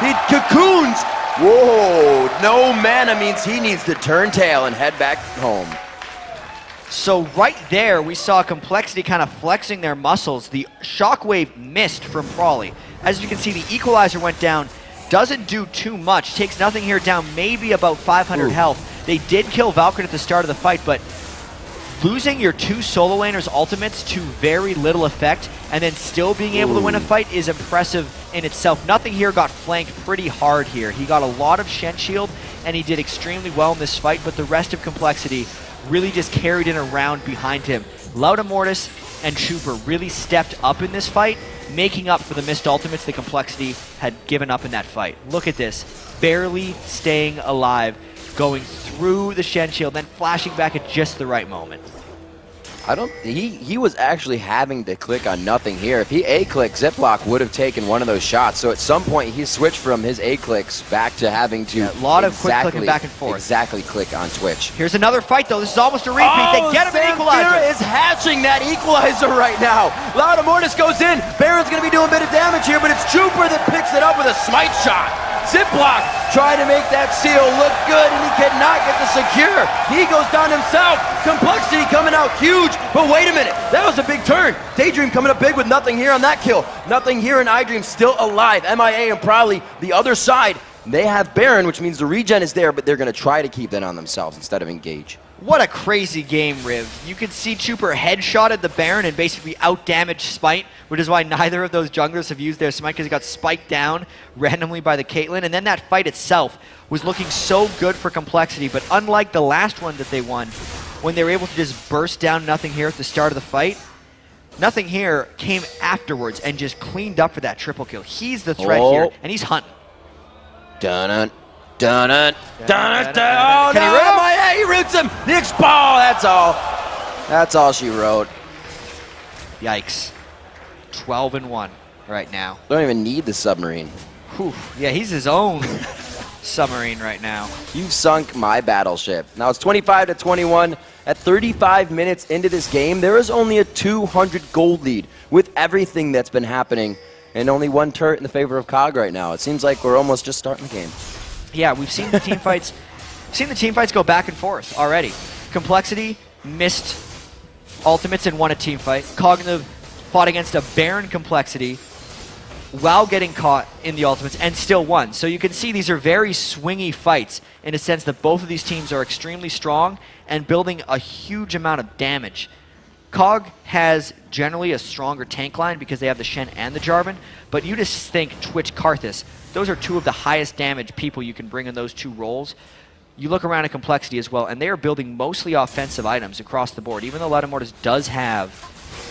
S1: He cocoons. Whoa, no mana means he needs to turn tail and head back home.
S2: So right there, we saw compLexity kind of flexing their muscles. The Shockwave missed from Prawley. As you can see, the Equalizer went down. Doesn't do too much. Takes nothing here, down maybe about 500 health. They did kill Valkyrie at the start of the fight, but losing your 2 solo laners' ultimates to very little effect and then still being able to win a fight is impressive in itself. Nothing here got flanked pretty hard here. He got a lot of Shen Shield, and he did extremely well in this fight, but the rest of compLexity really just carried in around behind him. Lauda Mortis and Chuper really stepped up in this fight, making up for the missed ultimates that compLexity had given up in that fight. Look at this. Barely staying alive, going through the Shen Shield, then flashing back at just the right moment.
S1: He was actually having to click on nothing here. If he A-clicked, Ziploc would have taken one of those shots. So at some point, he switched from his A-clicks back to having to
S2: a lot of quick clicking back and forth.
S1: Exactly click on Twitch.
S2: Here's another fight, though. This is almost a repeat. They get him an Equalizer.
S1: Zamfira is hatching that Equalizer right now. Lauda Mortis goes in. Baron's going to be doing a bit of damage here, but it's Chuper that picks it up with a smite shot. Zip block, trying to make that seal look good, and he cannot get the secure. He goes down himself. compLexity coming out huge, but wait a minute, that was a big turn. Daydream coming up big with nothing here on that kill. Nothing here, and iDream still alive. MIA and probably the other side. They have Baron, which means the regen is there, but they're going to try to keep that on themselves instead of engage.
S2: What a crazy game, Riv. You could see Chuper headshotted the Baron and basically out-damaged Smite, which is why neither of those junglers have used their Smite, because he got spiked down randomly by the Caitlyn. And then that fight itself was looking so good for compLexity, but unlike the last one that they won, when they were able to just burst down Nothing Here at the start of the fight, Nothing Here came afterwards and just cleaned up for that triple kill. He's the threat here, and he's hunting.
S1: Dun-dun, dun-dun, dun-dun, dun. Oh, no, MIA, he roots him. The expel, that's all. That's all she wrote.
S2: Yikes. 12-1 right now.
S1: Don't even need the submarine.
S2: Whew. Yeah, he's his own submarine right now.
S1: You've sunk my battleship. Now it's 25-21. At 35 minutes into this game, there is only a 200 gold lead with everything that's been happening. And only one turret in the favor of COG right now. It seems like we're almost just starting the game.
S2: Yeah, we've seen the team fights. Seen the team fights go back and forth already. compLexity missed ultimates and won a team fight. Cognitive fought against a Baron compLexity while getting caught in the ultimates and still won. So you can see these are very swingy fights in a sense that both of these teams are extremely strong and building a huge amount of damage. COG has generally a stronger tank line because they have the Shen and the Jarvan, but you just think Twitch, Karthus, those are two of the highest damage people you can bring in those two roles. You look around at compLexity as well, and they are building mostly offensive items across the board, even though Latimortis does have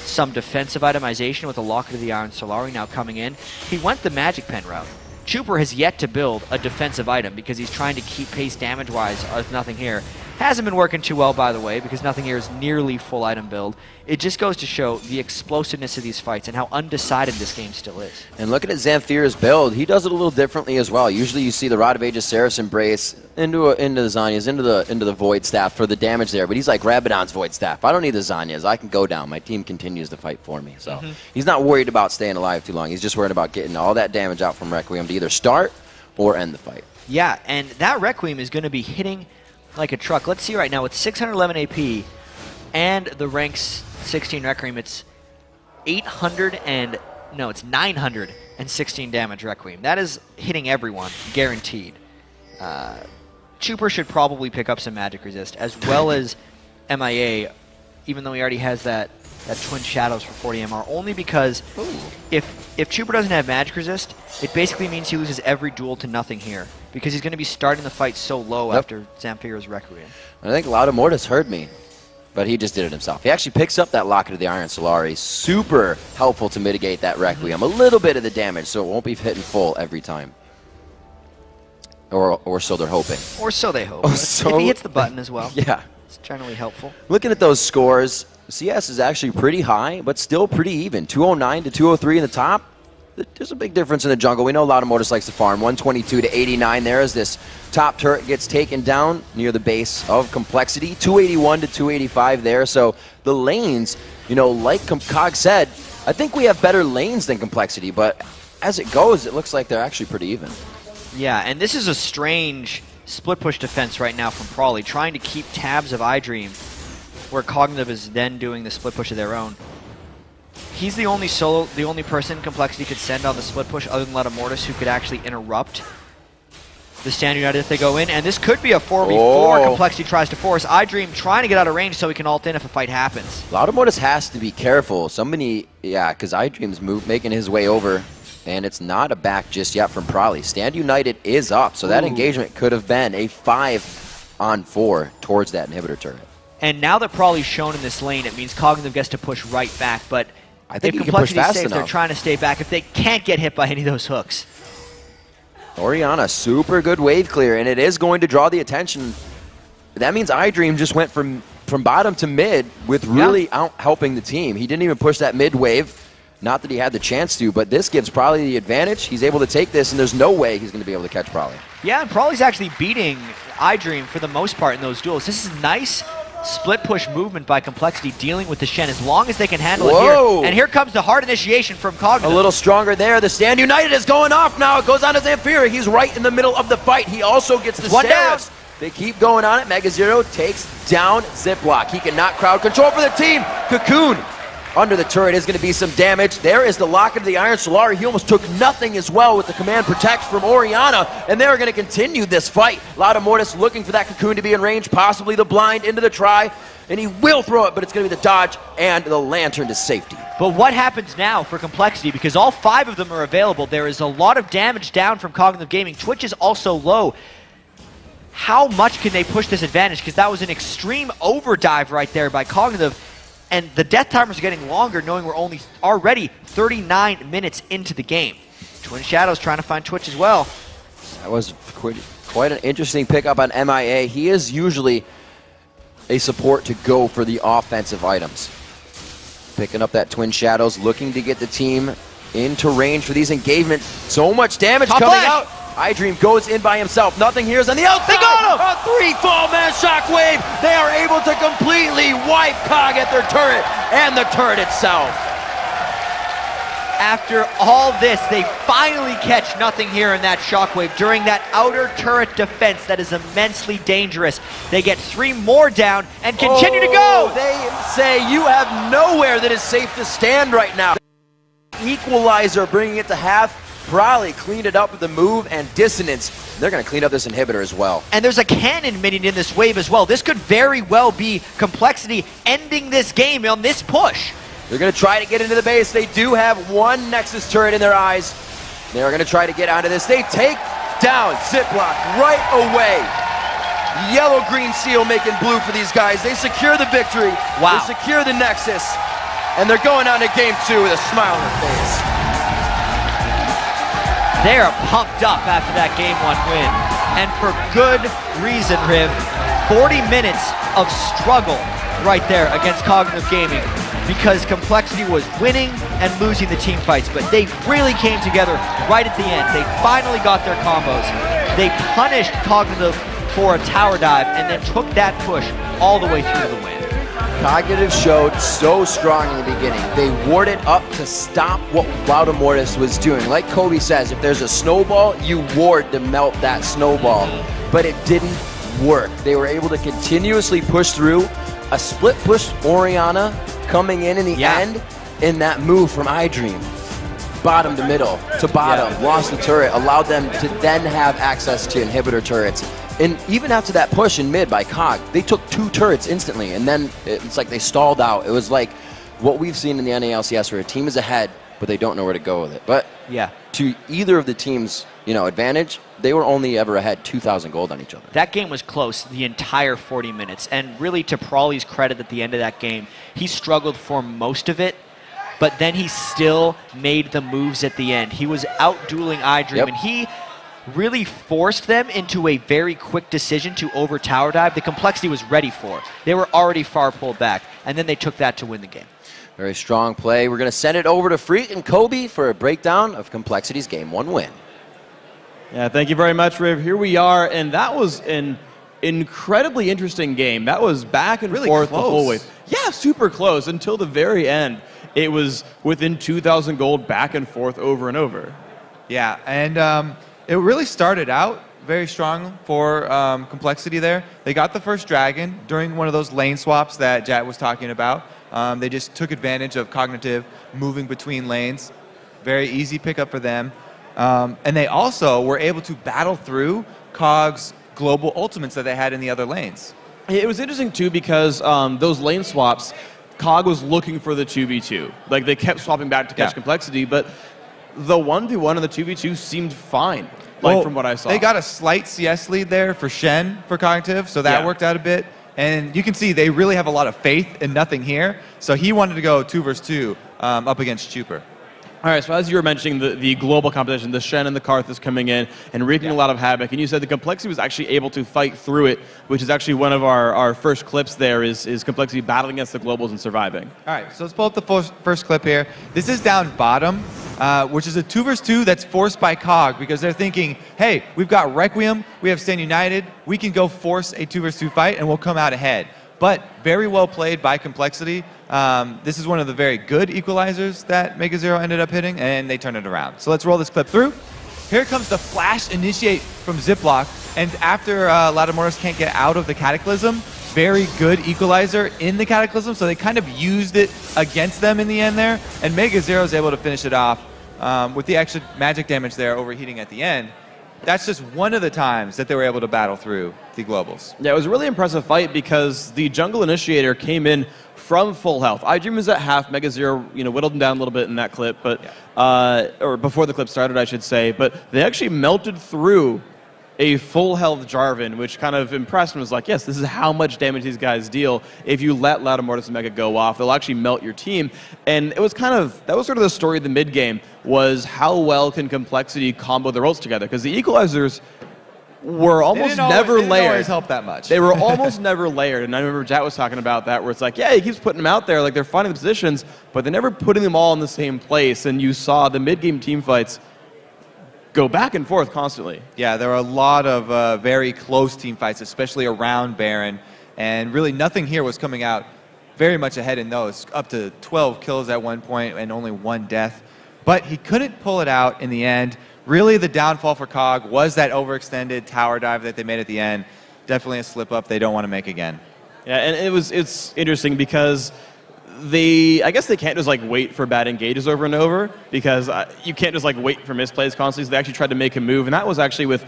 S2: some defensive itemization with the Locket of the Iron Solari now coming in. He went the Magic Pen route. Chuper has yet to build a defensive item because he's trying to keep pace damage-wise with Nothing Here. Hasn't been working too well, by the way, because Nothing Here is nearly full item build. It just goes to show the explosiveness of these fights and how undecided this game still is. And
S1: looking at Zamfira's build, he does it a little differently as well. Usually you see the Rod of Aegis, Saracen Brace, into the Zanyas, into the Void Staff for the damage there, but he's like Rabadon's Void Staff. I don't need the Zanyas. I can go down. My team continues to fight for me. So he's not worried about staying alive too long. He's just worried about getting all that damage out from Requiem to either start or end the fight.
S2: Yeah, and that Requiem is going to be hitting like a truck. Let's see right now, with 611 AP and the ranks 16 Requiem, it's 916 damage Requiem. That is hitting everyone, guaranteed. Chuper should probably pick up some magic resist, as well as MIA, even though he already has that Twin Shadows for 40 MR, only because if Chuper doesn't have magic resist, it basically means he loses every duel to Nothing Here, because he's going to be starting the fight so low after Zamfira's Requiem.
S1: I think Latimortis heard me, but he just did it himself. He actually picks up that Locket of the Iron Solari, super helpful to mitigate that Requiem, a little bit of the damage, so it won't be hitting full every time. Or so they're hoping. Or so they hope.
S2: So if he hits the button as well.
S1: Yeah.
S2: It's generally helpful.
S1: Looking at those scores, CS is actually pretty high, but still pretty even. 209 to 203 in the top. There's a big difference in the jungle. We know Latimortis likes to farm. 122 to 89 there as this top turret gets taken down near the base of compLexity. 281 to 285 there. So the lanes, you know, like COG said, I think we have better lanes than compLexity, but as it goes, it looks like they're actually pretty even.
S2: Yeah, and this is a strange split push defense right now from Prawley, trying to keep tabs of iDream, where Cognitive is then doing the split push of their own. He's the only person compLexity could send on the split push other than Latimortis who could actually interrupt the Stand United if they go in. And this could be a 4v4 compLexity tries to force. iDream trying to get out of range so he can ult in if a fight happens.
S1: Latimortis has to be careful. Somebody, yeah, because iDream's making his way over. And it's not a back just yet from Prawley. Stand United is up, so that engagement could have been a 5-on-4 towards that inhibitor turret.
S2: And now that Prawley's shown in this lane, it means Cognitive gets to push right back, but
S1: I think if compLexity's
S2: safe, they're trying to stay back if they can't get hit by any of those hooks.
S1: Orianna, super good wave clear, and it is going to draw the attention. That means iDream just went from bottom to mid with really out helping the team. He didn't even push that mid wave. Not that he had the chance to, but this gives Prawley the advantage. He's able to take this, and there's no way he's going to be able to catch Prawley.
S2: Yeah, and Prawley's actually beating iDream for the most part in those duels. This is nice split push movement by compLexity dealing with the Shen as long as they can handle it
S1: Whoa.
S2: here. And here comes the hard initiation from COG.
S1: A little stronger there. The Stand United is going off now. It goes on to Zamfira. He's right in the middle of the fight. He also gets the
S2: one down.
S1: Serifs. They keep going on it. Mega Zero takes down Ziploc. He cannot crowd control for the team. Cocoon under the turret is going to be some damage. There is the locket of the Iron Solar. He almost took nothing as well with the command protect from Oriana, and they're going to continue this fight. Lauda Mortis looking for that Cocoon to be in range, possibly the blind into the try, and he will throw it, but it's going to be the dodge and the lantern to safety.
S2: But what happens now for compLexity? Because all 5 of them are available. There is a lot of damage down from Cognitive Gaming. Twitch is also low. How much can they push this advantage? Because that was an extreme overdive right there by Cognitive. And the death timers are getting longer, knowing we're only already 39 minutes into the game. Twin Shadows trying to find Twitch as well.
S1: That was quite an interesting pickup on MIA. He is usually a support to go for the offensive items. Picking up that Twin Shadows, looking to get the team into range for these engagements. So much damage
S2: Top
S1: coming
S2: flash.
S1: out. iDream goes in by himself. Nothing here is on the outside.
S2: They got him!
S1: A 3-fall-man shockwave. They are able to completely wipe COG at their turret and the turret itself.
S2: After all this, they finally catch nothing here in that shockwave during that outer turret defense that is immensely dangerous. They get 3 more down and continue to go.
S1: They say you have nowhere that is safe to stand right now. Equalizer, bringing it to half. Probably cleaned it up with the move and dissonance. They're going to clean up this inhibitor as well.
S2: And there's a cannon minion in this wave as well. This could very well be compLexity ending this game on this push.
S1: They're going to try to get into the base. They do have 1 Nexus turret in their eyes. They're going to try to get onto this. They take down Ziploc right away. Yellow-green seal making blue for these guys. They secure the victory.
S2: Wow.
S1: They secure the Nexus. And they're going on to game 2 with a smile on their face.
S2: They are pumped up after that Game 1 win. And for good reason, Riv. 40 minutes of struggle right there against Cognitive Gaming because compLexity was winning and losing the team fights, but they really came together right at the end. They finally got their combos. They punished Cognitive for a tower dive and then took that push all the way through to the win.
S1: Cognitive showed so strong in the beginning. They warded up to stop what Lauda Mortis was doing. Like Kobe says, if there's a snowball, you ward to melt that snowball. But it didn't work. They were able to continuously push through. A split push Oriana coming in the end in that move from iDream. Bottom to middle to bottom, lost the turret, allowed them to then have access to inhibitor turrets. And even after that push in mid by COG, they took 2 turrets instantly, and then it's like they stalled out. It was like what we've seen in the NALCS where a team is ahead, but they don't know where to go with it. But to either of the teams' advantage, they were only ever ahead 2,000 gold on each other.
S2: That game was close the entire 40 minutes, and really to Prawley's credit at the end of that game, he struggled for most of it, but then he still made the moves at the end. He was out-dueling iDream, and he really forced them into a very quick decision to over tower dive the compLexity was ready for. They were already far pulled back, and then they took that to win the game.
S1: Very strong play. We're going to send it over to Freak and Kobe for a breakdown of compLexity's Game 1 win.
S3: Yeah, thank you very much, Riv. Here we are, and that was an incredibly interesting game. That was back and forth the whole way. Yeah, super close until the very end. It was within 2,000 gold back and forth over and over.
S4: Yeah, and it really started out very strong for compLexity there. They got the first dragon during one of those lane swaps that Jat was talking about. They just took advantage of Cognitive moving between lanes. Very easy pickup for them. And they also were able to battle through COG's global ultimates that they had in the other lanes.
S3: It was interesting, too, because those lane swaps, COG was looking for the 2v2. Like, they kept swapping back to catch compLexity, but the 1v1 and the 2v2 seemed fine, from what I saw.
S4: They got a slight CS lead there for Shen for Cognitive, so that worked out a bit. And you can see they really have a lot of faith in nothing here. So he wanted to go 2 versus 2 up against Chuper.
S3: All right, so as you were mentioning, the global competition, the Shen and the Karth is coming in and wreaking a lot of havoc. And you said the compLexity was actually able to fight through it, which is actually one of our first clips there is compLexity battling against the globals and surviving.
S4: All right, so let's pull up the first clip here. This is down bottom, which is a 2 versus 2 that's forced by COG because they're thinking, hey, we've got Requiem, we have Stand United, we can go force a 2 versus 2 fight and we'll come out ahead. but very well played by compLexity. This is one of the very good equalizers that Mega Zero ended up hitting, and they turned it around. So let's roll this clip through. Here comes the flash initiate from Ziploc, and after Lattimortis can't get out of the Cataclysm, very good equalizer in the Cataclysm, so they kind of used it against them in the end there, and Mega Zero is able to finish it off with the extra magic damage there overheating at the end. That's just one of the times that they were able to battle through the Globals.
S3: Yeah, it was a really impressive fight because the jungle initiator came in from full health. iDream was at half. Mega Zero, whittled him down a little bit in that clip, but or before the clip started, I should say. But they actually melted through a full health Jarvan, which kind of impressed him. Was like, yes, this is how much damage these guys deal. If you let Lattimortis and Mega go off, they'll actually melt your team. And it was that was sort of the story of the mid game, was how well can compLexity combo the rolls together? Because the equalizers were almost never layered. They didn't always
S4: help that much.
S3: They were almost never layered, and I remember Jat was talking about that, where it's like, yeah, he keeps putting them out there, like they're finding the positions, but they're never putting them all in the same place, and you saw the mid-game team fights go back and forth constantly.
S4: Yeah, there were a lot of very close team fights, especially around Baron, and really nothing here was coming out very much ahead in those, up to 12 kills at one point and only 1 death. But he couldn't pull it out in the end. Really, the downfall for COG was that overextended tower dive that they made at the end. Definitely a slip-up they don't want to make again.
S3: Yeah, and it's interesting because I guess they can't just wait for bad engages over and over, because you can't just wait for misplays constantly. So they actually tried to make a move, and that was actually with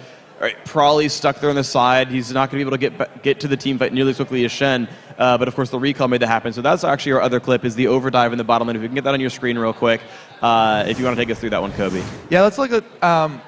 S3: Prawley stuck there on the side. He's not going to be able to get to the team fight nearly as quickly as Shen, but of course the recall made that happen. So that's actually our other clip, is the overdive in the bottom lane. If you can get that on your screen real quick, if you want to take us through that one, Kobe.
S4: Yeah, let's look at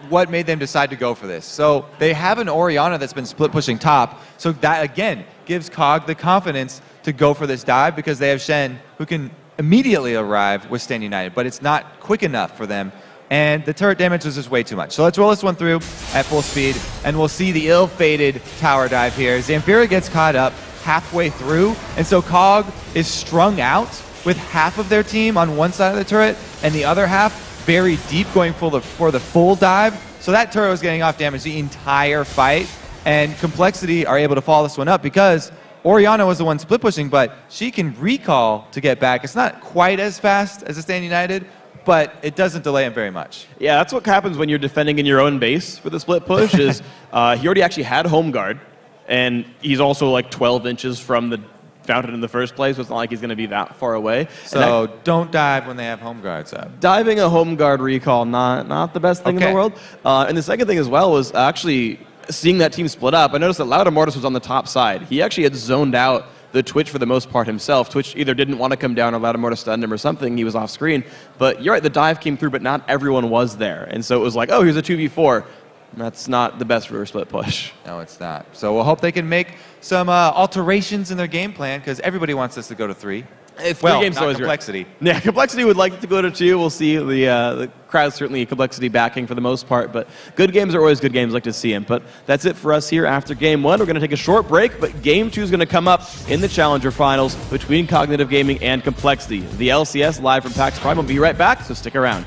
S4: what made them decide to go for this. So they have an Orianna that's been split pushing top, so that again gives COG the confidence to go for this dive, because they have Shen who can immediately arrive with Stand United, but it's not quick enough for them. And the turret damage was just way too much. So let's roll this one through at full speed, and we'll see the ill-fated tower dive here. Zamfira gets caught up halfway through, and so COG is strung out with half of their team on one side of the turret, and the other half very deep going for the full dive. So that turret was getting off damage the entire fight, and compLexity are able to follow this one up because Orianna was the one split pushing, but she can recall to get back. It's not quite as fast as a Stand United, but it doesn't delay him very much.
S3: Yeah, that's what happens when you're defending in your own base for the split push, is he already actually had home guard, and he's also 12 inches from the fountain in the first place, so it's not like he's going to be that far away.
S4: So don't dive when they have home guards up.
S3: Diving a home guard recall, not the best thing in the world. And the second thing as well was actually seeing that team split up. I noticed that Lattimortis was on the top side. He actually had zoned out the Twitch for the most part himself. Twitch either didn't want to come down or Lattimortis stunned him or something. He was off screen. But you're right, the dive came through, but not everyone was there. And so it was like, oh, here's a 2v4. That's not the best for a split push.
S4: No, it's not. So we'll hope they can make some alterations in their game plan, because everybody wants us to go to 3.
S3: Well, games
S4: not compLexity.
S3: Yeah, compLexity would like to go to 2. We'll see. The crowd's certainly compLexity backing for the most part, but good games are always good games. Like to see them. But that's it for us here after Game 1. We're going to take a short break, but Game 2 is going to come up in the Challenger Finals between Cognitive Gaming and compLexity. The LCS live from PAX Prime. We'll be right back, so stick around.